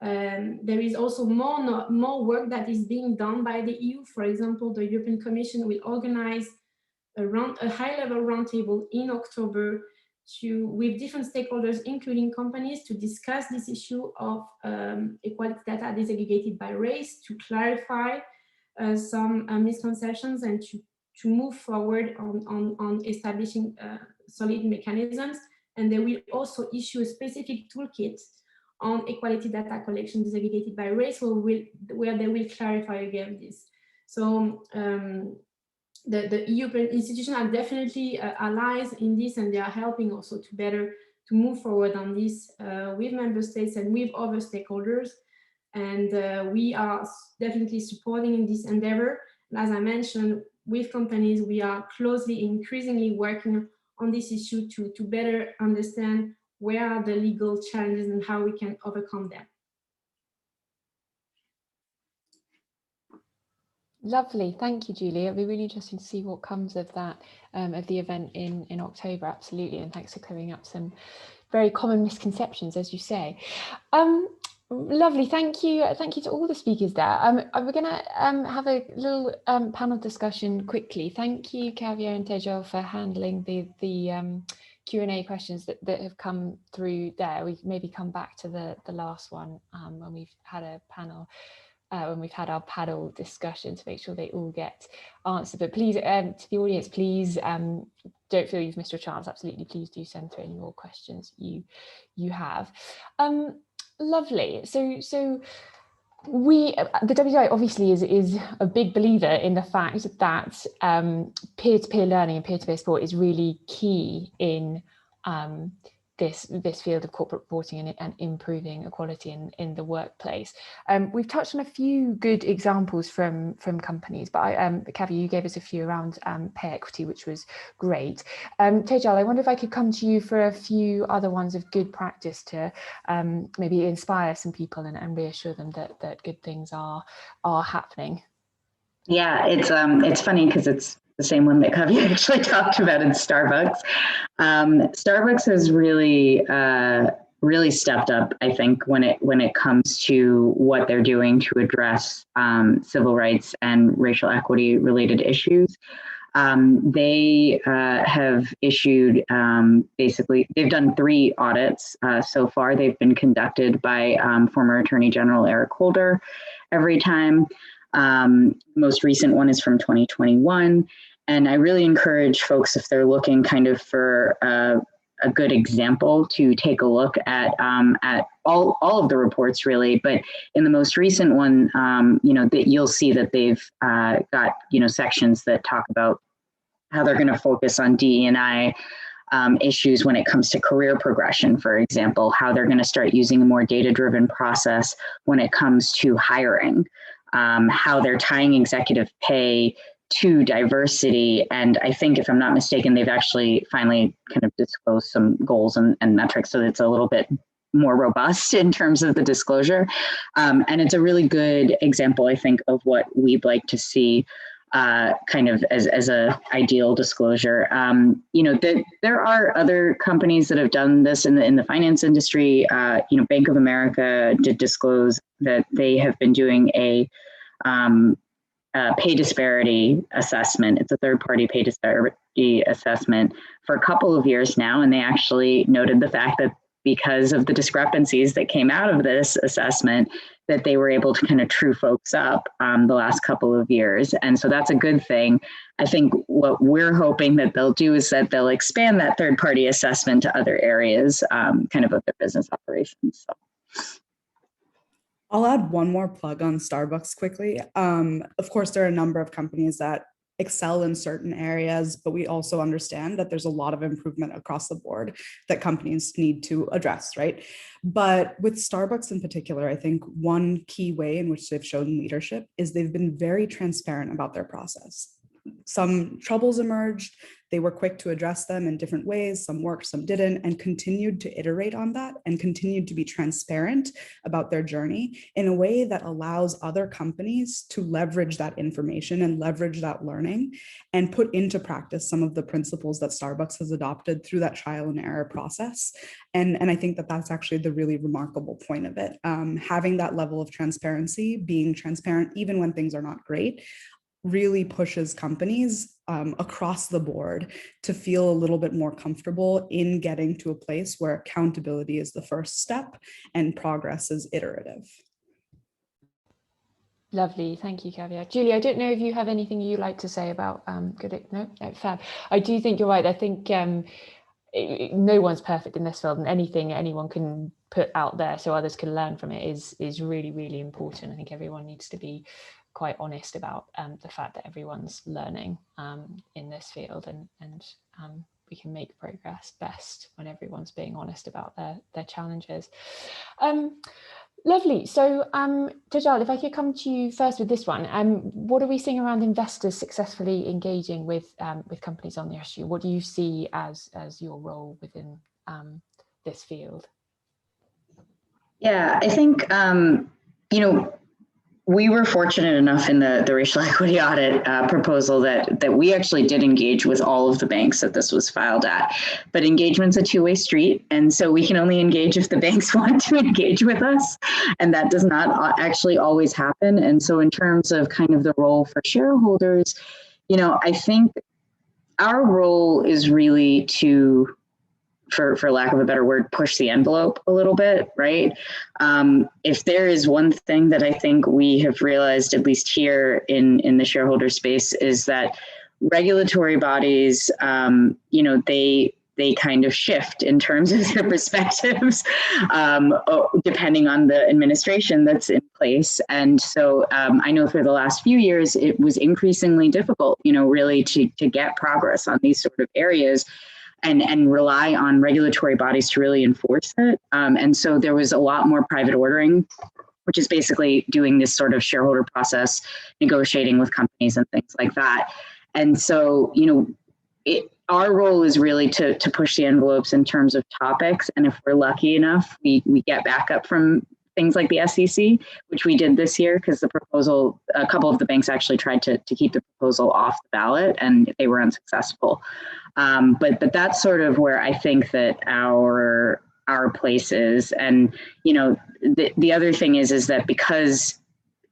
There is also more work that is being done by the EU. For example, the European Commission will organize a high-level roundtable in October with different stakeholders, including companies, to discuss this issue of equality data disaggregated by race, to clarify some misconceptions and to move forward on establishing solid mechanisms. And they will also issue a specific toolkit on equality data collection disaggregated by race, where they will clarify again this. So the European institutions are definitely allies in this, and they are helping also to move forward on this with member states and with other stakeholders. And we are definitely supporting in this endeavor. And as I mentioned, with companies, we are increasingly working on this issue to better understand where are the legal challenges and how we can overcome them. Lovely, thank you, Julie. It'll be really interesting to see what comes of that, of the event in October, absolutely. And thanks for clearing up some very common misconceptions, as you say. Lovely, thank you to all the speakers there. We're going to have a little panel discussion quickly. Thank you, Kavya and Tejo, for handling the Q&A questions that have come through there. We maybe come back to the last one when we've had a panel, when we've had our panel discussion, to make sure they all get answered. But please, to the audience, please don't feel you've missed your chance. Absolutely, please do send through any more questions you have. Lovely. So the WDI obviously is a big believer in the fact that peer-to-peer learning and peer-to-peer sport is really key in this field of corporate reporting and improving equality in the workplace. We've touched on a few good examples from companies, but Kavya, you gave us a few around pay equity, which was great. Tejal, I wonder if I could come to you for a few other ones of good practice to maybe inspire some people and reassure them that good things are happening. Yeah, it's funny because it's the same one that Kavya actually talked about in Starbucks. Starbucks has really stepped up, I think, when it comes to what they're doing to address civil rights and racial equity related issues. They have issued basically, they've done 3 audits so far. They've been conducted by former Attorney General Eric Holder every time. Most recent one is from 2021. And I really encourage folks, if they're looking kind of for a good example, to take a look at all of the reports really. But in the most recent one, that you'll see that they've got, sections that talk about how they're going to focus on DE&I issues when it comes to career progression, for example, how they're going to start using a more data-driven process when it comes to hiring, how they're tying executive pay to diversity. And I think, if I'm not mistaken, they've actually finally kind of disclosed some goals and metrics, so it's a little bit more robust in terms of the disclosure. And it's a really good example, I think, of what we'd like to see kind of as a ideal disclosure. There are other companies that have done this in the finance industry. Bank of America did disclose that they have been doing a pay disparity assessment. It's a third-party pay disparity assessment for a couple of years now, and they actually noted the fact that because of the discrepancies that came out of this assessment, that they were able to kind of true folks up the last couple of years. And so that's a good thing. I think what we're hoping that they'll do is that they'll expand that third-party assessment to other areas kind of their business operations. So. I'll add one more plug on Starbucks quickly. Of course, there are a number of companies that excel in certain areas, but we also understand that there's a lot of improvement across the board that companies need to address, right? But with Starbucks in particular, I think one key way in which they've shown leadership is they've been very transparent about their process. Some troubles emerged, they were quick to address them in different ways, some worked, some didn't, and continued to iterate on that and continued to be transparent about their journey in a way that allows other companies to leverage that information and leverage that learning and put into practice some of the principles that Starbucks has adopted through that trial and error process. And I think that that's actually the really remarkable point of it. Having that level of transparency, being transparent even when things are not great, really pushes companies across the board to feel a little bit more comfortable in getting to a place where accountability is the first step and progress is iterative. Lovely, thank you, Kavya. Julie, I don't know if you have anything you'd like to say about no, fab. I do think you're right. I think no one's perfect in this field, and anything anyone can put out there so others can learn from it is really, really important. I think everyone needs to be quite honest about the fact that everyone's learning in this field, and we can make progress best when everyone's being honest about their challenges. Lovely. So Tejal, if I could come to you first with this one, what are we seeing around investors successfully engaging with companies on the issue? What do you see as your role within this field? Yeah, I think we were fortunate enough in the racial equity audit proposal that we actually did engage with all of the banks that this was filed at. But engagement's a two-way street, and so we can only engage if the banks want to engage with us, and that does not actually always happen. And so in terms of kind of the role for shareholders, I think our role is really to, for lack of a better word, push the envelope a little bit, right? If there is one thing that I think we have realized, at least here in the shareholder space, is that regulatory bodies, they kind of shift in terms of their perspectives, depending on the administration that's in place. And so I know for the last few years, it was increasingly difficult, really to get progress on these sort of areas. and rely on regulatory bodies to really enforce it. And so there was a lot more private ordering, which is basically doing this sort of shareholder process, negotiating with companies and things like that. And so, our role is really to push the envelopes in terms of topics. And if we're lucky enough, we get backup from things like the SEC, which we did this year because the proposal, a couple of the banks actually tried to keep the proposal off the ballot and they were unsuccessful. But that's sort of where I think that our place is. And, the other thing is that because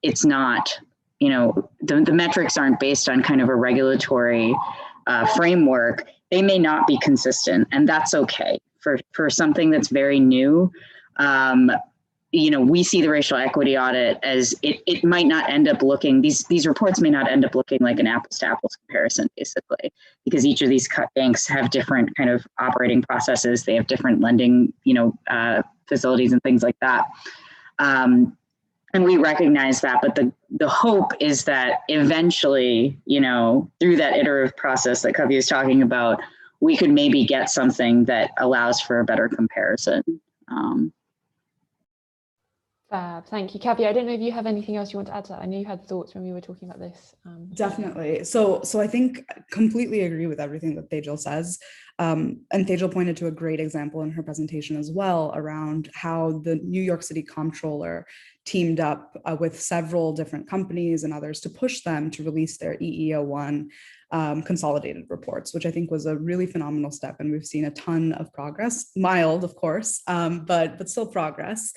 it's not, the metrics aren't based on kind of a regulatory framework, they may not be consistent, and that's okay for something that's very new. We see the racial equity audit as it might not end up looking, these reports may not end up looking like an apples to apples comparison, basically, because each of these banks have different kind of operating processes. They have different lending, facilities and things like that. And we recognize that, but the hope is that eventually, through that iterative process that Kavya is talking about, we could maybe get something that allows for a better comparison. Fab, thank you. Kavya, I don't know if you have anything else you want to add to that. I know you had thoughts when we were talking about this. Definitely. So I think completely agree with everything that Tejal says. And Tejal pointed to a great example in her presentation as well around how the New York City comptroller teamed up with several different companies and others to push them to release their EEO1 consolidated reports, which I think was a really phenomenal step. And we've seen a ton of progress, mild, of course, but still progress.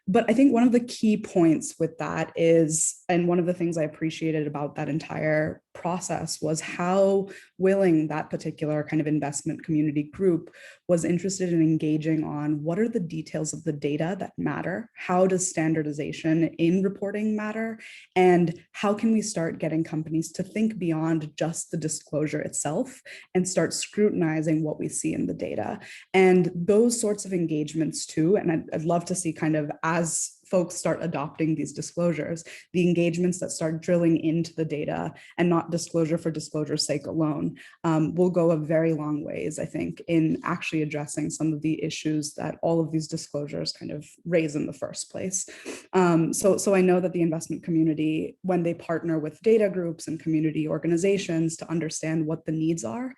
But I think one of the key points with that is, and one of the things I appreciated about that entire process was how willing that particular kind of investment community group was interested in engaging on what are the details of the data that matter, how does standardization in reporting matter, and how can we start getting companies to think beyond just the disclosure itself and start scrutinizing what we see in the data. And those sorts of engagements too, and I'd love to see kind of as folks start adopting these disclosures, the engagements that start drilling into the data and not disclosure for disclosure's sake alone will go a very long ways, I think, in actually addressing some of the issues that all of these disclosures kind of raise in the first place. So I know that the investment community, when they partner with data groups and community organizations to understand what the needs are,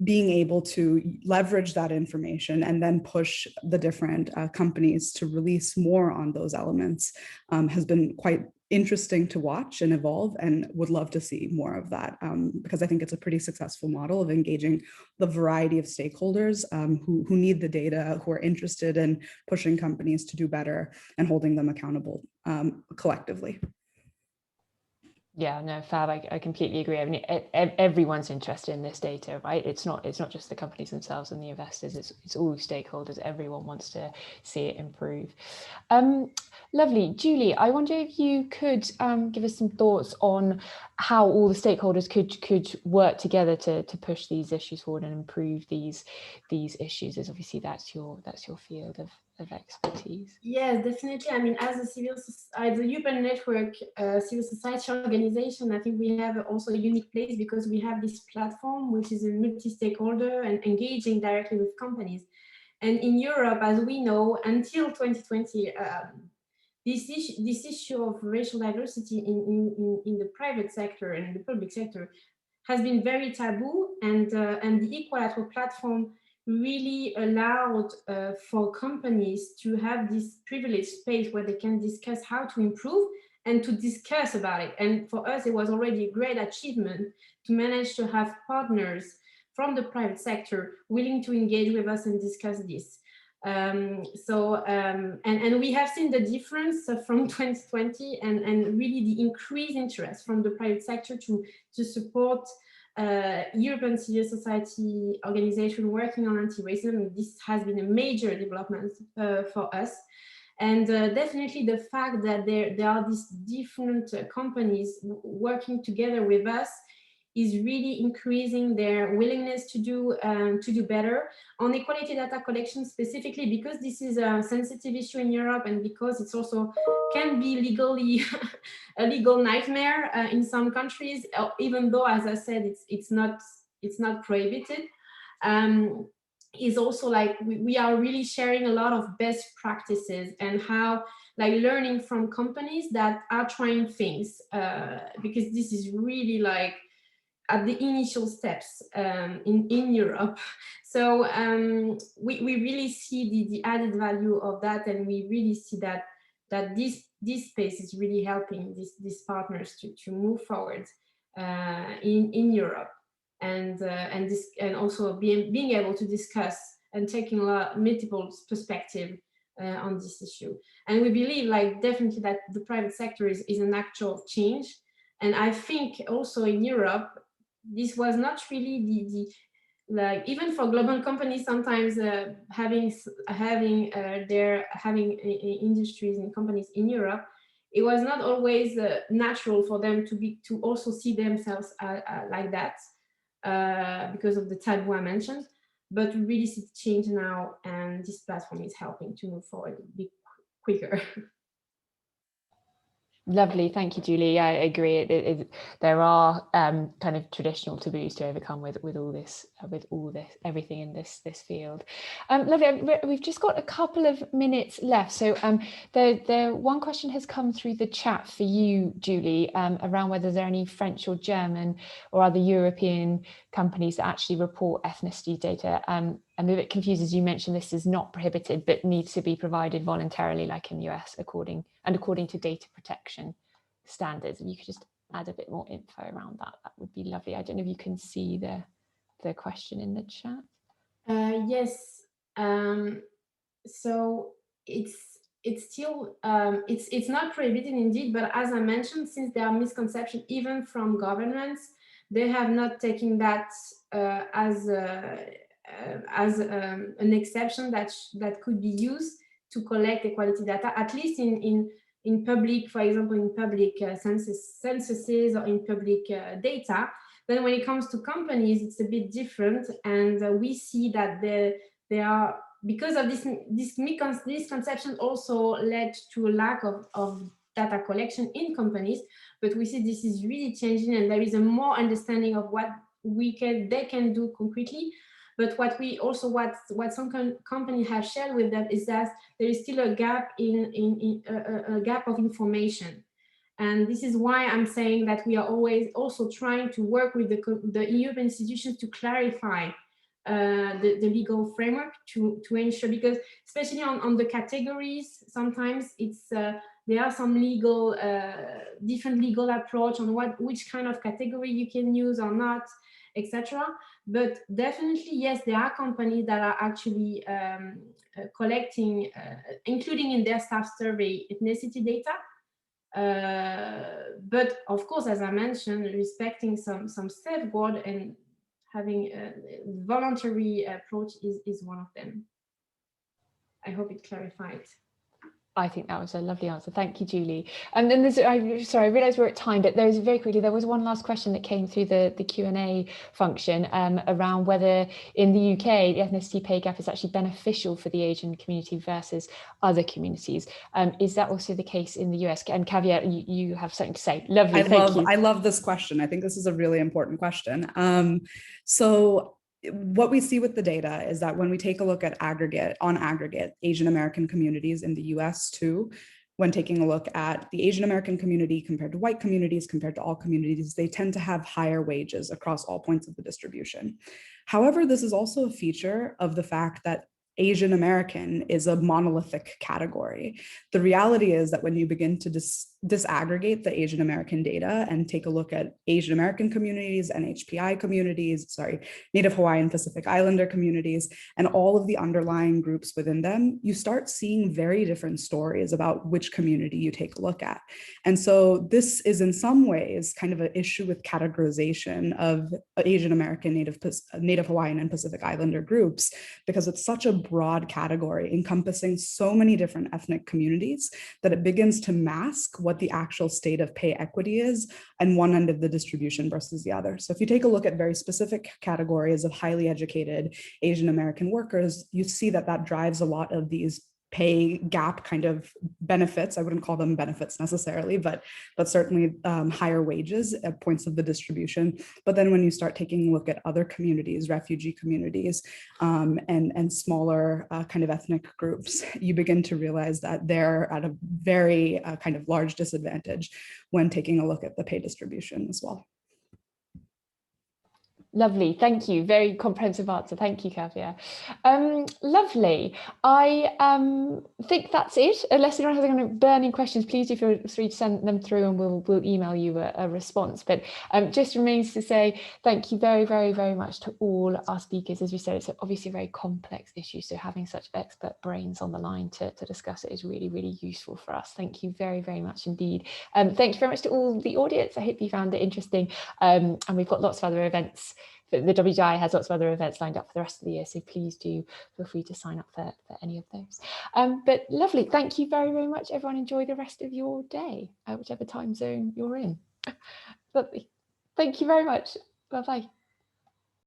being able to leverage that information and then push the different companies to release more on those elements has been quite interesting to watch and evolve, and would love to see more of that because I think it's a pretty successful model of engaging the variety of stakeholders who need the data, who are interested in pushing companies to do better and holding them accountable collectively. Yeah, no, Fab, I completely agree. I mean, everyone's interested in this data, right? It's not just the companies themselves and the investors, it's all stakeholders. Everyone wants to see it improve. Lovely. Julie, I wonder if you could give us some thoughts on how all the stakeholders could work together to push these issues forward and improve these issues, as obviously that's your field of expertise. Yeah, definitely. I mean, as the European Network civil society organization, I think we have also a unique place because we have this platform, which is a multi-stakeholder and engaging directly with companies. And in Europe, as we know, until 2020, this issue of racial diversity in the private sector and in the public sector has been very taboo, and the Equal platform really allowed for companies to have this privileged space where they can discuss how to improve and to discuss about it. And for us, it was already a great achievement to manage to have partners from the private sector willing to engage with us and discuss this. And we have seen the difference from 2020 and really the increased interest from the private sector to support European civil society organization working on anti-racism. This has been a major development for us. And definitely the fact that there are these different companies working together with us is really increasing their willingness to do better on equality data collection, specifically because this is a sensitive issue in Europe and because it's also can be legally a legal nightmare in some countries, even though, as I said, it's not prohibited. is also like we are really sharing a lot of best practices and how like learning from companies that are trying things, because this is really like at the initial steps in Europe. So we really see the added value of that, and we really see that this space is really helping these partners to move forward in Europe, and also being able to discuss and taking multiple perspective on this issue. And we believe like definitely that the private sector is an actual change. And I think also in Europe, this was not really the like, even for global companies, sometimes having industries and companies in Europe, it was not always natural for them to also see themselves like that because of the taboo I mentioned. But we really see the change now, and this platform is helping to move forward a bit quicker. Lovely, thank you, Julie. I agree. There are kind of traditional taboos to overcome with all this, everything in this field. Lovely. We've just got a couple of minutes left. So the one question has come through the chat for you, Julie, around whether there are any French or German or other European companies that actually report ethnicity data. I'm a bit confused, as you mentioned, this is not prohibited, but needs to be provided voluntarily, like in the US, according to data protection standards. If you could just add a bit more info around that, that would be lovely. I don't know if you can see the question in the chat. Yes. So it's still it's not prohibited indeed, but as I mentioned, since there are misconceptions even from governments, they have not taken that as an exception that could be used to collect equality data, at least in public, for example, in public censuses or in public data. Then when it comes to companies, it's a bit different, and we see that they are, because of this misconception also led to a lack of data collection in companies. But we see this is really changing, and there is a more understanding of what they can do concretely. But what some companies have shared with them is that there is still a gap a gap of information. And this is why I'm saying that we are always also trying to work with the European institutions to clarify the legal framework to ensure, because especially on the categories, sometimes it's there are some different legal approach on which kind of category you can use or not, etc. But definitely, yes, there are companies that are actually collecting, including in their staff survey, ethnicity data. But of course, as I mentioned, respecting some safeguard and having a voluntary approach is one of them. I hope it clarified. I think that was a lovely answer. Thank you, Julie. And then I realised we're at time, but there was one last question that came through the Q&A function around whether in the UK, the ethnicity pay gap is actually beneficial for the Asian community versus other communities. Is that also the case in the US? And Kavya, you have something to say. Lovely, thank you. I love this question. I think this is a really important question. So what we see with the data is that when we take a look at aggregate Asian American communities in the US too, when taking a look at the Asian American community compared to white communities, compared to all communities, they tend to have higher wages across all points of the distribution. However, this is also a feature of the fact that Asian American is a monolithic category. The reality is that when you begin to disaggregate the Asian American data and take a look at Asian American communities, NHPI communities, Native Hawaiian Pacific Islander communities, and all of the underlying groups within them, you start seeing very different stories about which community you take a look at. And so this is in some ways kind of an issue with categorization of Asian American, Native Hawaiian, and Pacific Islander groups, because it's such a broad category encompassing so many different ethnic communities that it begins to mask what the actual state of pay equity is on one end of the distribution versus the other. So if you take a look at very specific categories of highly educated Asian American workers, you see that drives a lot of these pay gap kind of benefits. I wouldn't call them benefits necessarily, but certainly higher wages at points of the distribution. But then when you start taking a look at other communities, refugee communities, and smaller kind of ethnic groups, you begin to realize that they're at a very kind of large disadvantage when taking a look at the pay distribution as well. Lovely, thank you. Very comprehensive answer. Thank you, Kavya. Lovely. I think that's it. Unless anyone has any burning questions, please do feel free to send them through and we'll email you a response. But just remains to say thank you very, very, very much to all our speakers. As we said, it's obviously a very complex issue, so having such expert brains on the line to discuss it is really, really useful for us. Thank you very, very much indeed. Thank you very much to all the audience. I hope you found it interesting. And we've got lots of other events. The WDI has lots of other events lined up for the rest of the year, so please do feel free to sign up for any of those. But lovely, thank you very, very much. Everyone enjoy the rest of your day, whichever time zone you're in. Lovely. Thank you very much. Bye-bye.